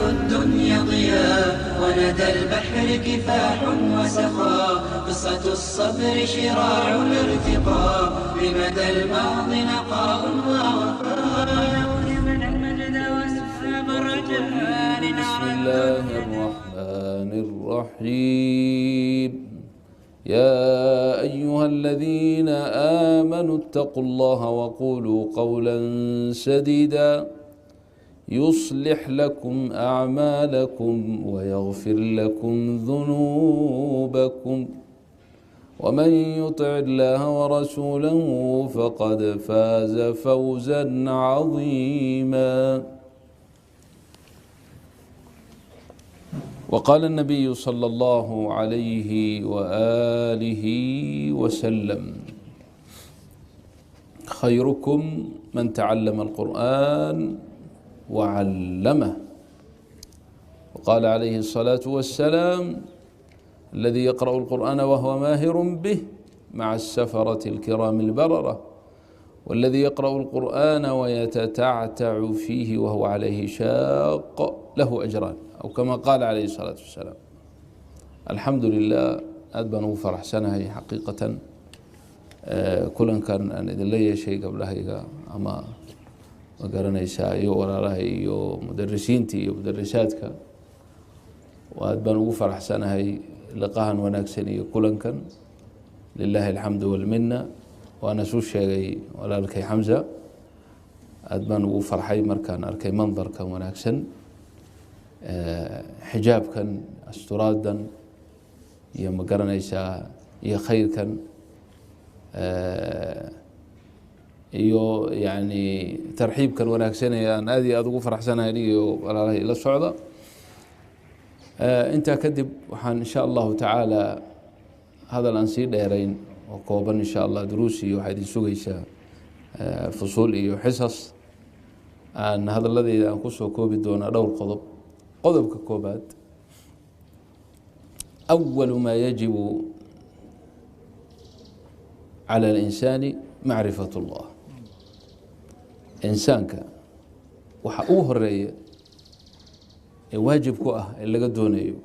الدنيا ضياء وندى البحر كفاح وسخاء قصة الصبر شراع الارتقاء بمدى الماضي نقاء ووفاء بسم الله الرحمن الرحيم يا أيها الذين آمنوا اتقوا الله وقولوا قولا سديدا يصلح لكم أعمالكم ويغفر لكم ذنوبكم ومن يطع الله ورسوله فقد فاز فوزا عظيما. وقال النبي صلى الله عليه وآله وسلم خيركم من تعلم القرآن وعلمه. وقال عليه الصلاة والسلام الذي يقرأ القرآن وهو ماهر به مع السفرة الكرام البررة والذي يقرأ القرآن ويتتعتع فيه وهو عليه شاق له أجران أو كما قال عليه الصلاة والسلام. الحمد لله aad baan ugu faraxsanahay xaqiiqatan kulankan aan idin leeyahay gablahayga ama ma garanaysaa iyo walaalahay iyo mudarrisiinta iyo mudarrisaadka aad baan ugu faraxsanahay liqahan wanaagsan iyo kulankan lillahi alxamdu walminna waana soo sheegay walaalkay Xamza aad baan ugu farxay markaan arkay mandarkan wanaagsan xijaabkan asturaadan iyo ma garanaysaa iyo khayrkan iyo yani tarxiibkan wanaagsan aan aad iyo aad ugu faraxsanahay iyo walaalahay la socda. intaa kadib waxaan insha allahu tacaala hadal aan sii dheerayn oo kooban insha allah duruus iyo waxaa idin sugaysaa fusuul iyo xisas aan hadalladeeda aan kusoo koobi doonaa dhowr qodob. qodobka koobaad أول ما يجب على الإنسان معرفة الله. إنسانك waxa uu horeeya ee waajib ku ah in laga doonayo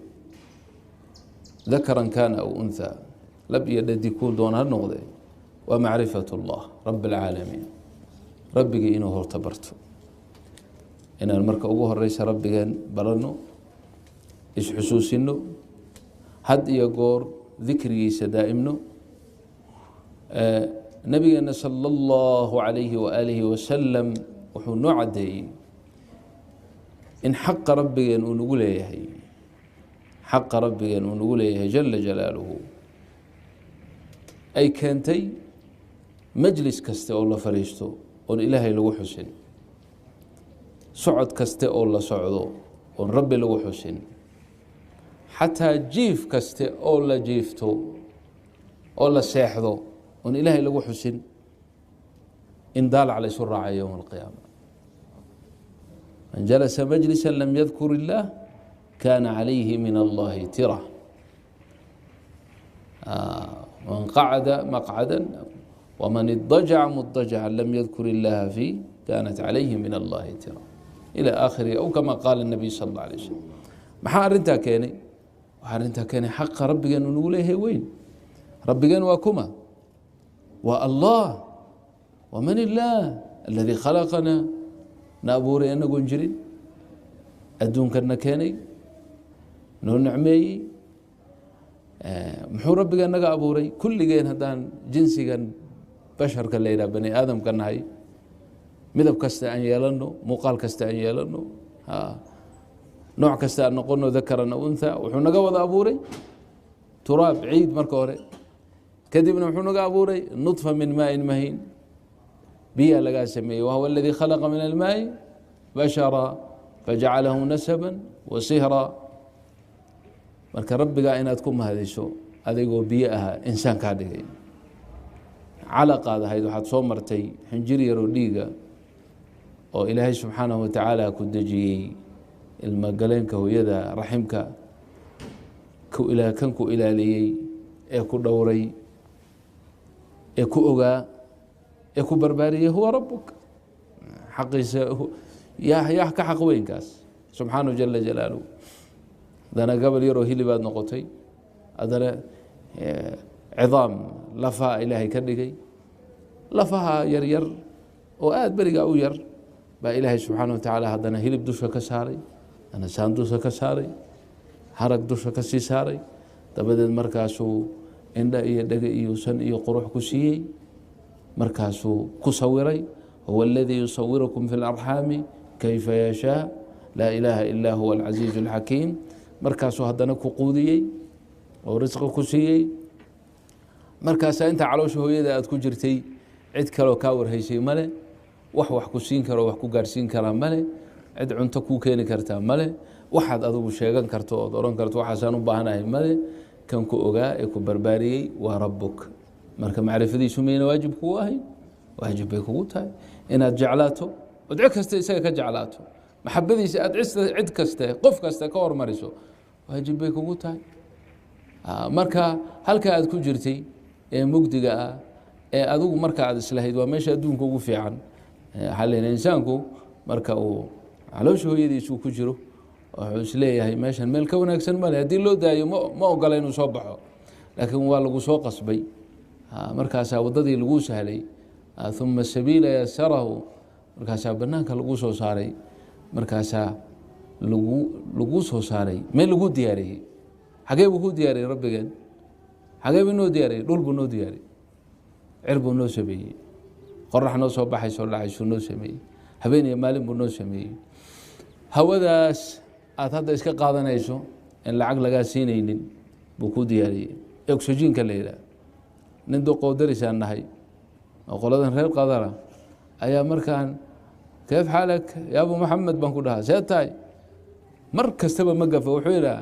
ذكرا كان أو أنثى lab iyo dhadig ku doona ha noqde waa معرفة الله رب العالمين rabbigii inuu horta barto inaan marka ugu horeysa rabbigan barano isxusuusino had iyo goor dikrigiisa daa'imno. nabigeena sala allahu calayhi waaalihi wasalam wuxuu noo caddeeyey in xaqa rabbigeen uu nagu leeyahay jala jalaaluhu ay keentay majlis kaste oo la fadhiisto oon ilaahay lagu xusin, socod kaste oo la socdo oon rabbi lagu xusin, xataa jiif kaste oo la jiifto oo la seexdo oon ilaahay lagu xusin in daalac laysu raacay yowma alqiyaama. man jalasa majlisa lam yadkur illaah kaana calayhi min allahi tira man qacda maqcadan waman idajaca mudajacan lam yadkur illaha fii kaanat calayhi min allahi tira ila aakhirihi aw kama qaala nabiy sala allah alay wasalam. maxaa arrintaa keenay? waxaa arrintaa keenay xaqa rabbigeenu nagu leeyahay weyn. rabbigeen waa kuma? waa allah. waman illaah aladii khalaqanaa na abuuray anagoon jirin, adduunkana keenay, noo nicmeeyey. muxuu rabbigeen naga abuuray? kulligeen haddaan jinsigan basharka la yidhaha bani aadamka nahay, midab kasta aan yeelano, muuqaal kasta aan yeelano, nooc kasta aan noqono dakaran aw untha, wuxuu naga wada abuuray turaab, ciid marka hore, kadibna wuxuu naga abuuray nudfa min maain mahiin, biyaa lagaa sameeyey. wahuwa aladii khalaqa min almaai bashara fajacalahu nasaban wa sihra. marka rabbigaa inaad ku mahadiso adigoo biyo ahaa insaan kaa dhigay, calaqaad ahayd, waxaad soo martay xinjir yaroo dhiiga oo ilaahay subxaanahu watacaala ku dejiyey ilmagaleenka hooyada raximka, kan ku ilaaliyey ee ku dhowray ee ku ogaa ee ku barbaariyey huwa rabbuk. xaqiisa yaa ka xaq weynkaas subxaanahu jala jalaaluhu haddana gabal yaroo hilibaad noqotay haddana cidaam lafaha ilaahay ka dhigay lafaha yaryar oo aada berigaa u yar baa ilaahay subxaana wa tacaala haddana hilib dusha ka saaray haddana saan dusha ka saaray harag dusha ka sii saaray dabadeed markaasuu indha iyo dhega iyo san iyo qurux ku siiyey markaasuu ku sawiray huwa aladii yusawirukum fi اlarxaami kayfa yashaa laa ilaaha ilaa huwa alcasiizu اlxakiim markaasuu haddana ku quudiyey oo risqi ku siiyey markaasaa inta caloosha hooyada aad ku jirtay cid kaloo kaa warhaysay male wax ku siin karo wax ku gaadhsiin karaa male cid cunto kuu keeni kartaa male waxaad adigu sheegan karto ood odhan karto waxaasaan u baahanahay male kan ku ogaa ee ku barbaariyey waa rabbuk marka macrifadiisu mayna waajib kugu ahayn waajib bay kugu tahay inaad jeclaato ood cid kasta isaga ka jeclaato maxabadiisa aad cid kaste qof kaste ka hormariso waajib bay kugu tahay marka halka aad ku jirtay ee mugdiga ah ee adigu marka aad islahayd waa meesha adduunka ugu fiican waxaa leeyahay insaanku marka uu caloosha hooyadiisu ku jiro wuxuu isleeyahay meeshan meel ka wanaagsan male haddii loo daayo ma ogola inuu soo baxo laakiin waa lagu soo qasbay markaasaa waddadii laguu sahlay uma sabiila yasarahu markaasaa banaanka lagu soo saaray markaasaa lagu soo saaray meel lagu diyaariyey xagee buu ku diyaariyey rabbigeen xagee buu noo diyaariyey dhul buu noo diyaariyey cir buu noo sameeyey qorax noo soo baxaysoo dhacaysuu noo sameeyey habeen iyo maalin buu noo sameeyey hawadaas aad hadda iska qaadanayso in lacag lagaa siinaynin buu ku diyaariyey oxygenka la yidhaah nin doqoo darisaan nahay oo qoladan reer qadara ayaa markaan keef xaalak ya abu maxamed baan ku dhahaa see tahay mar kastaba ma gafa wuxuu yidhaha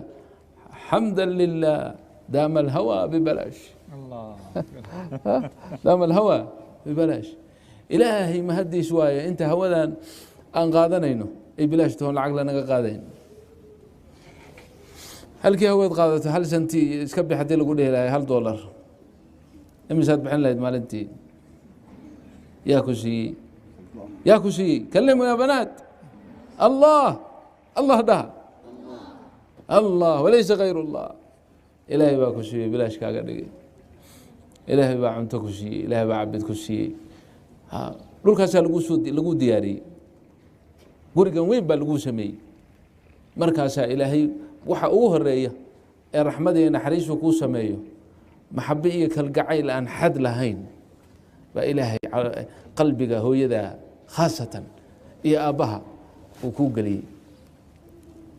xamda lilah daama alhawa bibalaash daama alhawa bibalaash ilaahay mahadiis waaye inta hawadan aan qaadanayno ay bilaash toon lacag lanaga qaadayn halkii haweed qaadato hal santi iska bix haddii lagu dhehi lahay $1 imisaad bixin lahayd maalintii yaa ku siiyey kalimu ya banaat allah dhaha allah walaysa kayr اllah ilaahay baa ku siiyey bilaash kaaga dhigay ilaahay baa cunto ku siiyey ilaahay baa cabid ku siiyey dhulkaasaa lagu diyaariyey gurigan weyn baa lagu sameeyey markaasaa ilaahay waxa ugu horeeya ee raxmad iyo naxariisu kuu sameeyo maxabe iyo kalgacayl aan xad lahayn baa ilaahay qalbiga hooyada khaasatan iyo aabbaha uu kuu geliyey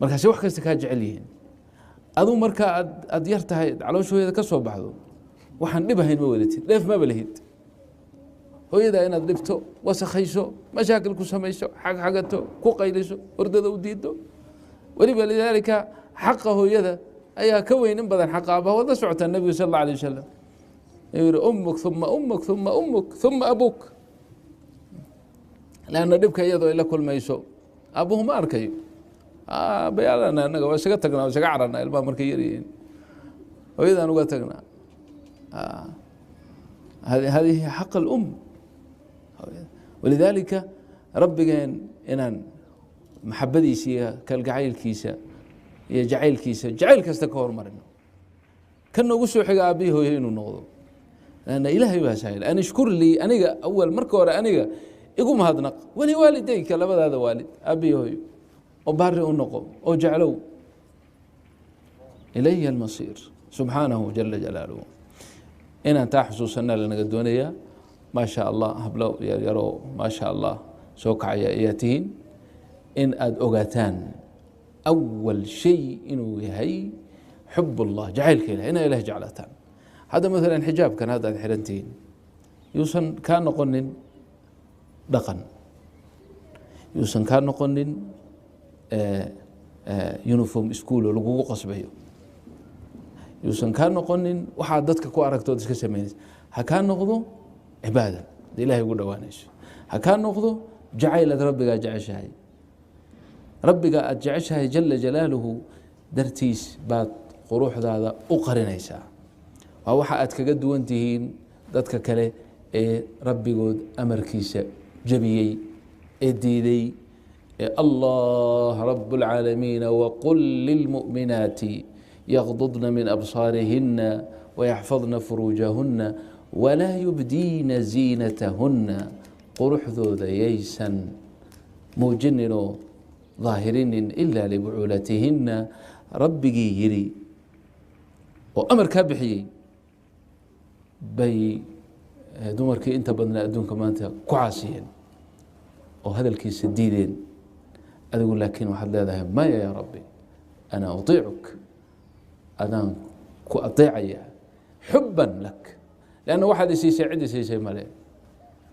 markaase wax kasta kaa jecel yihiin aduu markaa aad yar tahay caloosha hooyada ka soo baxdo waxaan dhib ahayn ma wadatid dheef maba lahid hooyadaa inaad dhibto wasakhayso mashaakil ku samayso xagxagato ku qayliso hordada u diido weliba lidaalika xaqa hooyada ayaa ka weyn in badan xaqa aabbaha waad la socotaa nebigu sal alla alay wasalam inuu yihi ummuk uma ummuk uma ummuk uma abuk lanna dhibka iyadoo ay la kulmayso aabbuhu ma arkayo bayaalana anaga waa isaga tagnaa waa isaga cararnaa ilmaha markay yaryihiin hooyadaan uga tagnaa hadihi xaq alum walidaalika rabbigeen inaan maxabadiisa iyo kalgacaylkiisa iyo jacaylkiisa jacayl kasta ka hormarino ka noogu soo xiga aabbihii hooyo inuu noqdo lanna ilaahay baa sahil an ishkur lii aniga awal marka hore aniga igu mahadnaq weli waalidayka labadaada waalid aabbihii hooyo oo baari u noqo oo jeclow ilaya almasiir subxaanahu jala jalaaluhu inaan taa xusuusanaa lanaga doonayaa maa sha allah hablo yaryaroo maa sha allah soo kacaya ayaa tihiin in aada ogaataan awal shay inuu yahay xub اllah jacaylka ilah inaa ilah jeclaataan hadda maalan xijaabkan hadda aad xihan tihiin yuusan kaa noqonin dhaqan yuusan kaa noqonin uniform schoolo lagugu qasbayo yuusan kaa noqonin waxaad dadka ku aragtood iska samaynaysa ha kaa noqdo cibaada ad ilahay ugu dhowaanayso ha kaa noqdo jacayl aad rabbigaa jeceshahay rabbiga aad jeceshahay jala jalaaluhu dartiis baad quruxdaada u qarinaysaa waa waxa aad kaga duwan tihiin dadka kale ee rabbigood amarkiisa jabiyey ee diiday الله رب العالمين وقل للمؤمنات يغضضن من أبصارهن ويحفظن فروجهن ولا يبدين زينتهن قرحذو ذييسا موجنن ظاهرين إلا لبعولتهن ربي يري وأمر كابحي بي دمركي انت بدنا أدونك ما أنت كعاسين وهذا الكيس الديدين أقول لكن واحد لا ما يا ربي أنا أطيعك أنا أطيعي حبا لك لأنه واحد يسيسعد يسيسي مالي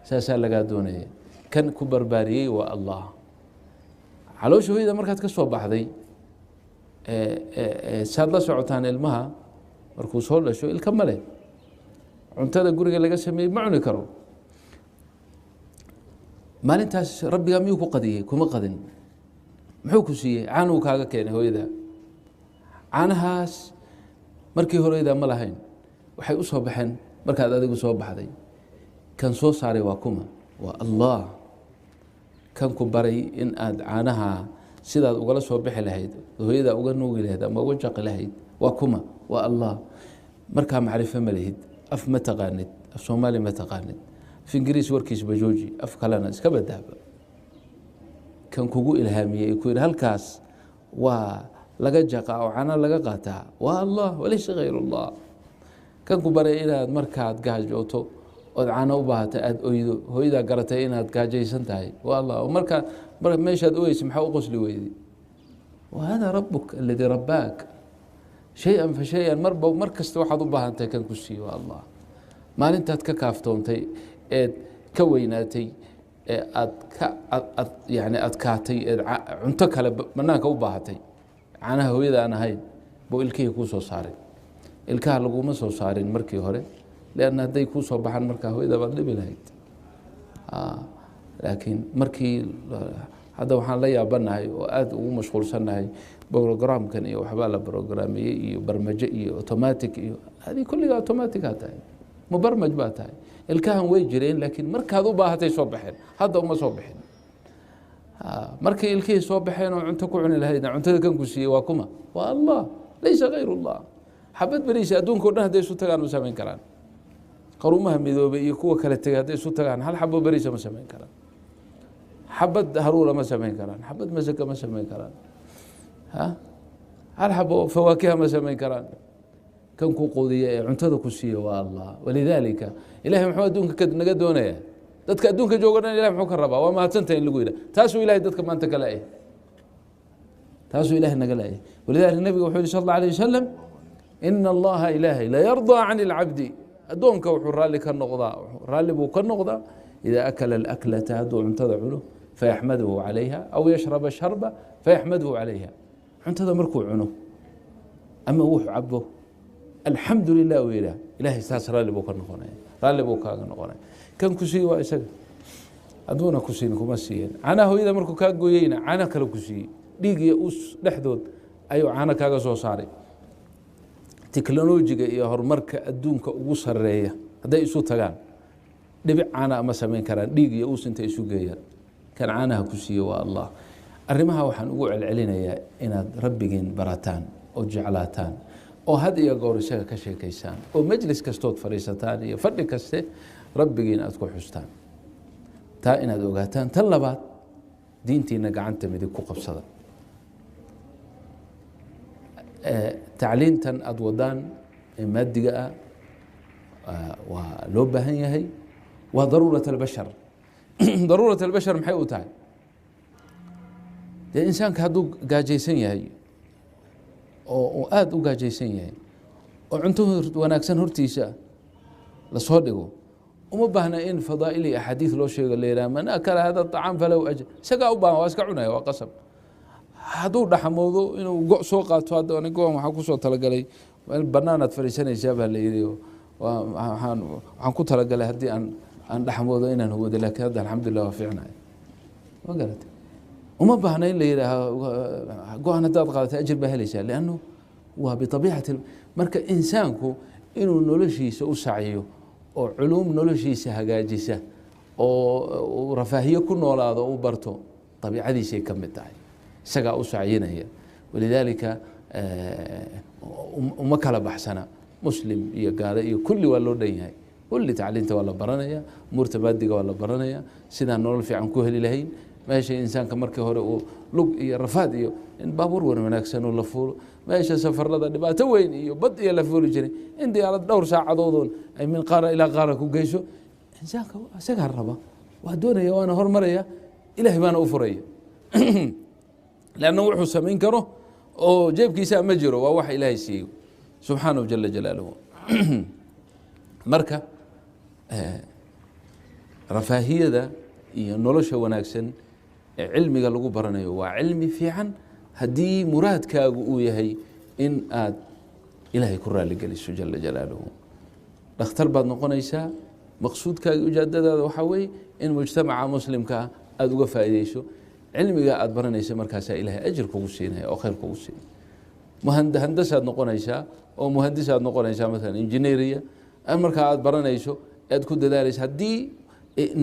ساسا لقا دوني كان كبر باري والله على وجه إذا مركز كسوة بحذي ساد لا سعوتان المها مركوز هول شو الكمله cuntada guriga laga sameeyay ma cuni karo maalintaas rabbiga miyuu ku qadiyay kuma qadin muxuu ku siiyay caanu kaaga keenay hooyada caanahaas markii hooyada ma lahayn waxay u soo baxeen markaad adigu soo baxday kan soo saaray waa kuma waa Allah kan ku baray in aad caanaha sidaad ugala soo bixi lahayd hooyada uga nuugi lahayd ama uga jaqi lahayd waa kuma waa Allah marka macrifo ma lahayd أف ما تقاند أف صومالي ما تقاند في إنجليز وركيس بجوجي أف كلنا إسكاب الذهب كان كوجو إلهامية يكون هالكاس ولقى جقا أو عنا لقى قاتا والله وليس غير الله كان كبر إلى مركات جاج أوتو وعنا وبهت أيدو هو إذا قرأت إنها تجاجي سنتهي والله ومركا ما يشهد أويس محو قصلي ويدي وهذا ربك الذي رباك شيئا فشيئا مركز واحد وبها أنت كان كسي والله ما أنت ككافتونتي كويناتي يعني أتكاتي عنتك على مناك وبهاتي عنها هو إذا أنا هاي بو الكي كوسو صاري الكه لقوا مسو صارين مركي هوري لأن هذا يكوسو بحن مركه هو إذا بدل بلايت لكن مركي هذا وحنا لا يابناي وآد ومشغول سناي بروجرام كان إيه وحبالة بروجرامي إيه برمجة إيه أوتوماتيك إيه هذه كلها أوتوماتيك هاتاي مبرمج باتاي الكهن ويجرين لكن مرك هذا باهتي صبحين هذا وما صبحين مركي الكي صبحين وعنتكو عن الهيدا عنتك كان كسي واكما والله ليس غير الله حبت بريش أدون كنا هذا يسوع تجان مسامين كلام قرومها ميدو يكوا كلا هذا يسوع تجان هل حبوا بريش مسامين كلام حبت هرولة مسامين كلام حبت مسكة مسامين كلام هل حبوا فواكه مسامين كلام كان قضية عنتذا كسية والله ولذلك إلهي محمد دونك كد نجدونه دتك دونك جوجنا إلهي محمد كربا وما تنتهي اللي قيله تاسو إلهي دتك ما أنت كلايه تاسو إلهي نجلايه ولذلك النبي محمد صلى الله عليه وسلم إن الله إلهي لا يرضى عن العبد دونك وحر لك النقضة رالب كالنقضة إذا أكل الأكلة تهدو عنتذا عنه فيحمده عليها أو يشرب الشربة فيحمده عليها عنتذا مركوع عنه أما هو عبده الحمد لله وإله إلهي استاس رالبو كنقوني رالبو كنقوني كان كسي وإسق أدونا كسي نكمسيين أنا هو إذا مركو كاجوينا أنا كلو كسي ديجي أوس لحدود أيوة أنا كاجا سو صاري تكنولوجيا يا هرمرك أدون كأوس الرئية هذا يسوع تجان دبي أنا ما سمين كران ديجي أوس أنت يسوع جير كان عنها كسي والله الرمها وحن وقع علينا يا إن ربيين براتان أو جعلاتان oo had iyo goor isaga ka sheekaysaan oo majlis kastood fariisataan iyo fadhi kaste rabbigiin aad ku xustaan taa inaad ogaataan tan labaad diintiina gacanta midig ku qabsada tacliintan aad wadaan maadiga waa loo baahan yahay waa daruurat albashar daruurat albashar maxay u tahay dee insaanka hadduu gaajaysan yahay oo aad u gaajaysan yahay oo cunto wanaagsan hortiisa la soo dhigo uma baahna in fadaa'ili axaadiis loo sheego leeyahay man akala hada الطعام فله أجر isaga u baahan waa iska cunaya waa qasab hadduu dhaxmoodo inuu go soo qaato hadda aniga waxaan ku soo talagalay banaanaad fariisanaysaa baa la yiri waxaan ku talagalay haddii aan dhaxmoodo inaan huwado laakiin hadda alxamdulillah waa fiicnay ma garatay وما بهنا إلا إذا قاعنا تضغط أجر بهليسة لأنه وبطبيعة مركز إنسانكو إنه نولشي سأسعيه أو علوم نولشي سهجاجسة أو رفاهية كنا ولا هذا أو برتو طبيعتي كم متاعي سجى أسعينها ولذلك وما كلا بحسنا مسلم يقال كل ولا دينها كل تعلينت ولا برانيا مرتبات ولا برانيا سيدا نول في عن كهل لهين ماشي إنسان كمركه هو لق رفاد إن بابور وناكسن ولا فول ماشي سفر لذا دبا توين يبد يلا فول جري عندي على الدور ساعة ضوضون أي من قارة إلى قارة كوجيشو إنسان سجى الربا وهدونا يا وأنا هرمريا إلهي ما أنا أفريا لأنه وحو سمين كره أو جيب كيسا مجره ووحي إلهي سيو سبحانه جل جلاله مركة رفاهية ذا نولش وناكسن علمي قال لقو برانيو وعلمي في عن هدي مراد كاقو يهي إن آد إلهي كرة لقليسو جل جلاله نختار بعض نقونيسا مقصود كاقو جدد هذا وحوي إن مجتمع مسلم كا أدوغا فايديسو علمي قاد برانيسا مركاسا إلهي أجر كوسينها أو خير كوسين هندسة نقونيسا أو مهندسة نقونيسا مثلا إنجينيرية أمريكا قاد برانيسو أد كود دارس هدي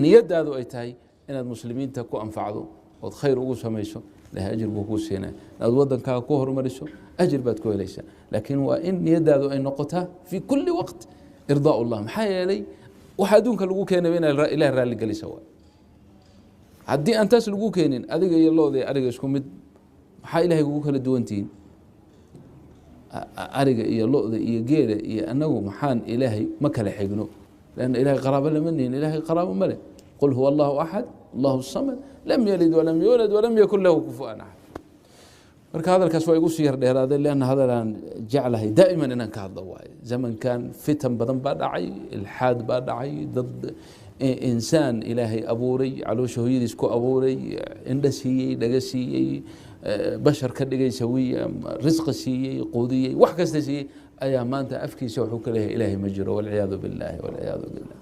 نيد هذا أي تاي إن المسلمين تكو أنفعوا وخير وجوس هميسو لها أجر بوكوس هنا الوضع كاكوهر مرسو أجر بتكو ليس لكن وإن نيد هذا أي نقطة في كل وقت إرضاء الله محيا لي وحدون كلجو كان بين إله الرالي قال سوا هدي أنت سلجو كانين أديك يلا ذي أديك إسكم مد محيا إله يجو كل الدوانتين أديك يلا ذي يجير أنه محان إلهي ما كله حجنو لأن إلهي قرابة مني إلهي قرابة ملك قل هو الله أحد الله الصمد لم يلد ولم يولد ولم يكن له كفوا أحد marka hadalkaas waa igu sii yardheeraaday leanna hadalaan jeclahay daa'iman inaan ka hadlo waaye zamankan fitan badan baa dhacay ilxaad baa dhacay dad insaan ilaahay abuuray caloosha hooyadiis ku abuuray indha siiyey dhaga siiyey bashar ka dhigay sawiya risqi siiyey quudiyey wax kasta siiyey ayaa maanta afkiisa wuxuu ka leeyahay ilaahay ma jiro walciyaadu billaahi walciyaadu billah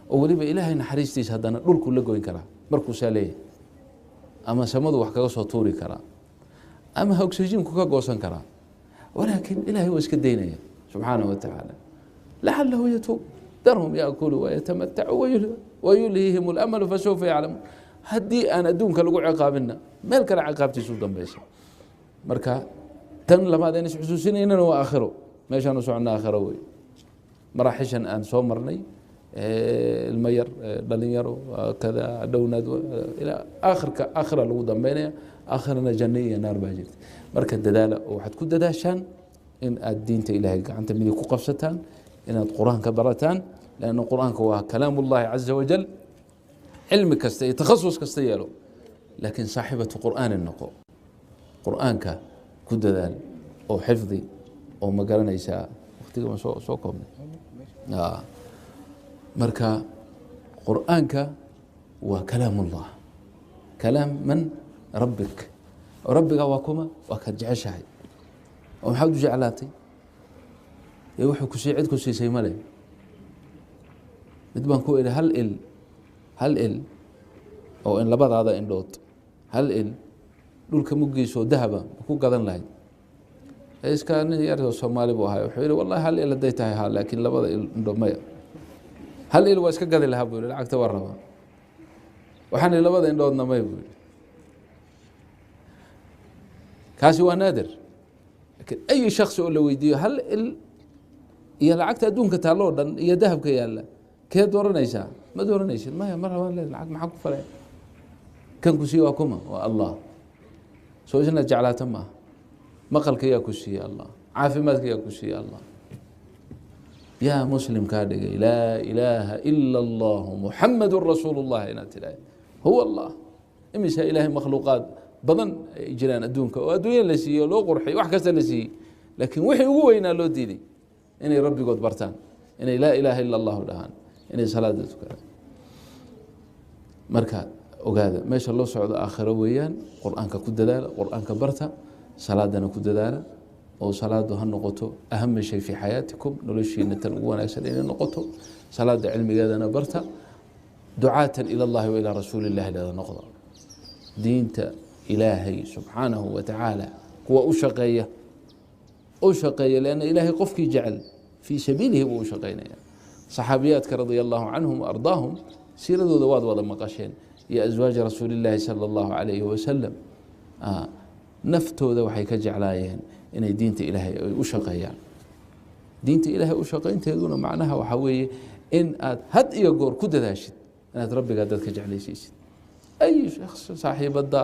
oo weliba ilaahay naxariistiisa haddana dhulku la goyn karaa markuu saa leeyahay ama samadu wax kaga soo tuuri karaa أما أكسجين كوكا قوسن كرا ولكن إلهي واسكدينيا سبحانه وتعالى لعله يتوب ذرهم يأكلوا ويتمتعوا ويلهيهم الأمل فسوف يعلم هدي أنا دونك لقوا عقابنا مالك العقاب تسودا بيس مركا تن لما دينش حسوسين إننا وآخره ما يشانوا سعنا آخره مراحشا أن صومرني المير دلينيرو كذا دوناد إلى آخر الوضع بينه آخرنا جنية نار باجت مركز دلالة وحد كل داشان إن الدين إلهي أنت من يكون قفستان إن القرآن كبرتان لأن القرآن هو كلام الله عز وجل علم كستي تخصص كستياله لكن صاحبة قرآن النقو قرآن كد دال أو حفظي أو مقالنا يساء اختي ما سوكم مركز قرآنك وكلام الله كلام من ربك وربك واكما وكجع شاي ومحاول جعلاتي يوحي كسي عد كسي سي مالي بدبان كو إلى هل إل أو إن لبض هذا إن دوت هل إل دول كمجيسو ذهبا كو قدن لاي إيش كان يرجع الصومالي بوهاي وحيل والله هل إل ديتها هال لكن لبض إن دو مايا هل إل واسك قدن لها بقول العك توربا وحن لبض إن دوت نما يقول كاسي ونادر لكن أي شخص يقول له ويديو هل يلعقت أدونك تالور دن يذهب كيالا كي دورنا يسا ما دورنا يسا ما مرة ولا العق معك فرع كان كسي وكما والله سوينا جعلات ما مقل كيا كسي الله عافي ما كيا كسي الله يا مسلم كادق لا إله إلا الله محمد رسول الله هو الله إمسا إله مخلوقات بدن جيران أدونك وأدوية لسي لو قرحي واحد كذا لسي لكن وحي وين لو ديدي إني ربي قد برتان إني لا إله إلا الله دهان إني صلاة مركا وهذا ما شاء الله صعود آخر ويان قرآنك كد دالة قرآنك برتا صلاة كد دالة أو صلاة هالنقطة أهم شيء في حياتكم نلشي نتنقون أكثر إلى النقطة صلاة علمي هذا برتا دعاة إلى الله وإلى رسول الله هذا نقطة دينت إلهي سبحانه وتعالى هو أشقية لأن إلهي قفك جعل في سبيله وأشقينا صحابياتك رضي الله عنهم وأرضاهم سيروا ذواد وضع مقاشين iyo aswaaja rasuuli illaahi sala allahu calayhi wasalam naftooda waxay ka jeclaayeen inay diinta ilaahay ay u shaqeeyaan. diinta ilaahay u shaqaynteeduna macnaha waxaa weeye in aad had iyo goor ku dadaashid inaad rabbigaa dadka jeclaysiisid. ay saaxiibada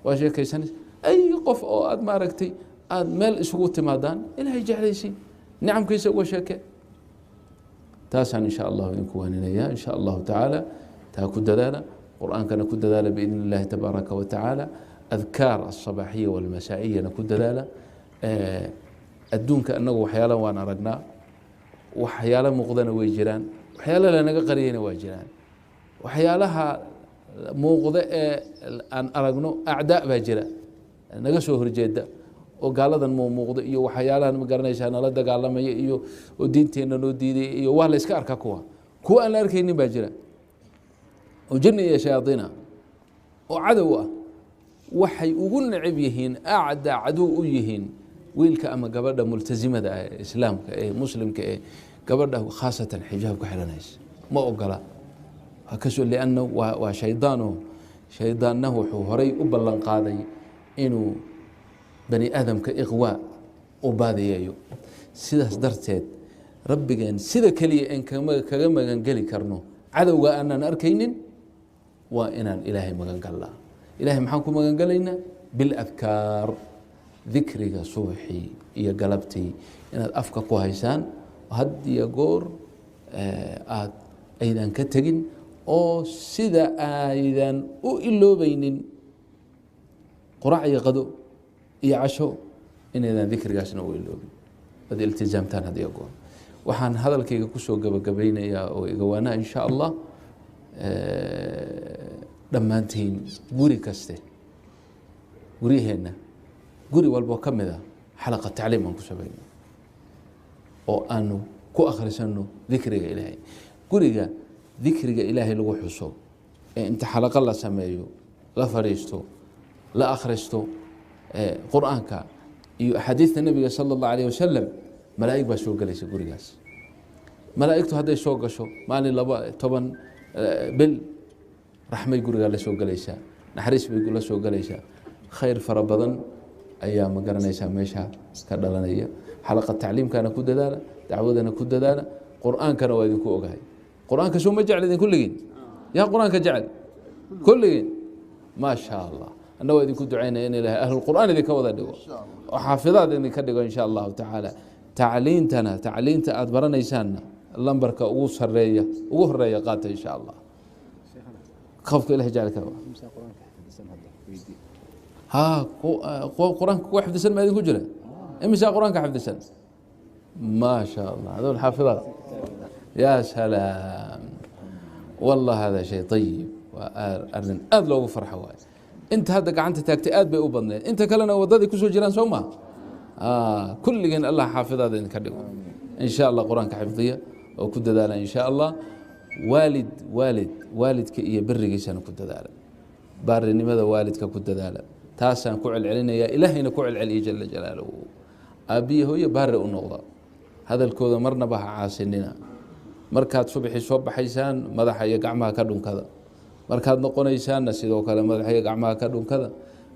waa sheekaysanaysa, ay qof oo aad maaragtay aad meel isugu timaadaan ilaahay jeclaysiin, nicamkiisa uga sheeke. taasaan insha allahu idinku waaninayaa insha allahu tacaala. taa ku dadaala, qur-aankana ku dadaala biidni illaahi tabaaraka wa tacaala. adkaar alصabaaxiya walmasaa'iyana ku dadaala. adduunka annagu waxyaala waan aragnaa, waxyaalo muuqdana way jiraan, waxyaalo lanaga qariyeyna waa jiraan. waxyaalaha muuqda ee aan aragno acdaa baa jira naga soo horjeeda oo gaaladan muuqda iyo waxyaalahan ma garanaysaa nala dagaalamaya iyo oo diinteenna noo diiday iyo waa la iska arkaa kuwa aan la arkaynin baa jira oo jinni iyo shayaadiina oo cadow ah. waxay ugu necab yihiin acdaa cadow u yihiin wiilka ama gabadha multazimada ah ee islaamka ee muslimka ee gabadha khaasatan xijaabka xiranaysa ma ogola. kasoo lianna waa shaydaanna wuxuu horay u ballan qaaday inuu bani aadamka iqwaa u baadiyeeyo. sidaas darteed rabbigeen sida keliya in kaga magangeli karno cadowga aanan arkaynin waa inaan ilaahay magangallaa. ilaahay maxaan ku magangelaynaa? biladkaar, dikriga subaxii iyo galabtii inaad afka ku haysaan had iyo goor aad aydan ka tegin, oo sida aydan u iloobaynin quraac iyo qado iyo casho inaydan dikrigaasna u iloobin, ad iltizaamtaan had iyo goor. waxaan hadalkayga kusoo gabagabaynayaa oo igawaanaa insha allah dhammaantiin guri kaste guryaheenna guri walboo ka mid a xalaqa tacliim aan ku samayno oo aanu ku akhrisanno dikriga ilaahay. guriga dikriga ilaahay lagu xuso ee inta xalaqa la sameeyo la fadhiisto la akhristo qur-aanka iyo axaadiista nebiga sala allahu alayh wasalam, malaa'ig baa soo gelaysa gurigaas. malaa'igtu hadday soo gasho maalin 10 bil raxmay gurigaa la soo gelaysaa, naxariis bay la soo gelaysaa, khayr fara badan ayaa ma garanaysaa meesha ka dhalanaya. xalaqa tacliimkana ku dadaala, dacwadana ku dadaala, qur-aankana waa idinku ogahay. qur-aanka soo ma jeclidin kulligiin? yaa qur-aanka jecel kulligiin? maa sha allah. anna waa idinku ducaynaya in ilaahay ahlulqur'aan idinka wada dhigo oo xaafidaad idinka dhigo insha allahu tacaala. tacliinta aad baranaysaanna lambarka ugu sareeya ugu horeeya qaata insha allah. qofka ilahay jecelka qur-aanka kuwa xifdisan ma idinku jira? imisaa qur-aanka xifdisan? maa sha allah. hadool xaafidaad. ya salaam, wallah hada shay ayib. waa arin aad loogu farxo waay. inta hadda gacanta taagtay aad bay u badneed, inta kalena wadadii kusoo jiraan soo maa. kulligeen allah xaafidaada idinka dhigo insha allah. qur-aanka xifdiya oo ku dadaala insha allah. waalidka iyo berigiisana ku dadaala, baarinimada waalidka ku dadaala. taasaan ku celcelinaya, ilaahayna ku celceliya jala jalaaluhu. aabbiya hooye baari u noqda, hadalkooda marnaba ha caasinina. markaad subaxii soo baxaysaan madaxa iyo gacmaha ka dhunkada, markaad noqonaysaanna sidoo kale madaxa iyo gacmaha ka dhunkada.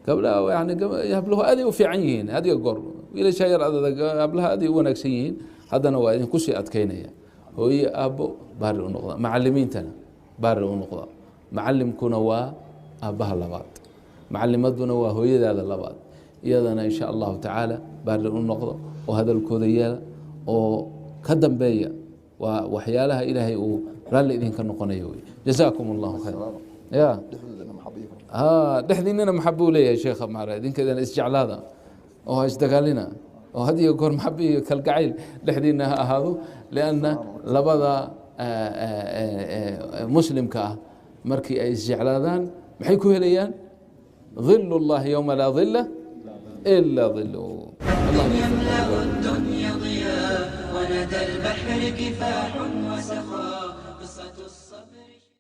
gabdhaha yani habluhu aaday u fiican yihiin had iyo goor, wiilasha yar adag hablaha aaday u wanaagsan yihiin. haddana waa idinku sii adkaynaya. hooye aabbo baari u noqda, macalimiintana baari u noqda. macalimkuna waa aabbaha labaad, macalimaduna waa hooyadaada labaad. iyadana insha allahu tacaala baari u noqdo oo hadalkooda yeela oo ka dambeeya. waa waxyaalaha ilaahay uu raalli idinka noqonayo wey. jazaakum allahu khayr. ya dhexdiinana maxabuu leeyahay sheekha maara, idinkeedana isjeclaada oo ha isdagaalina oo had iyo goor maxab iyo kalgacayl dhexdiina ha ahaado. lianna labada muslimka ah markii ay isjeclaadaan maxay ku helayaan? ظل الله يوم لا ظل إلا ظله. يملأ الدنيا ضياء وندى البحر كفاح وسخاء.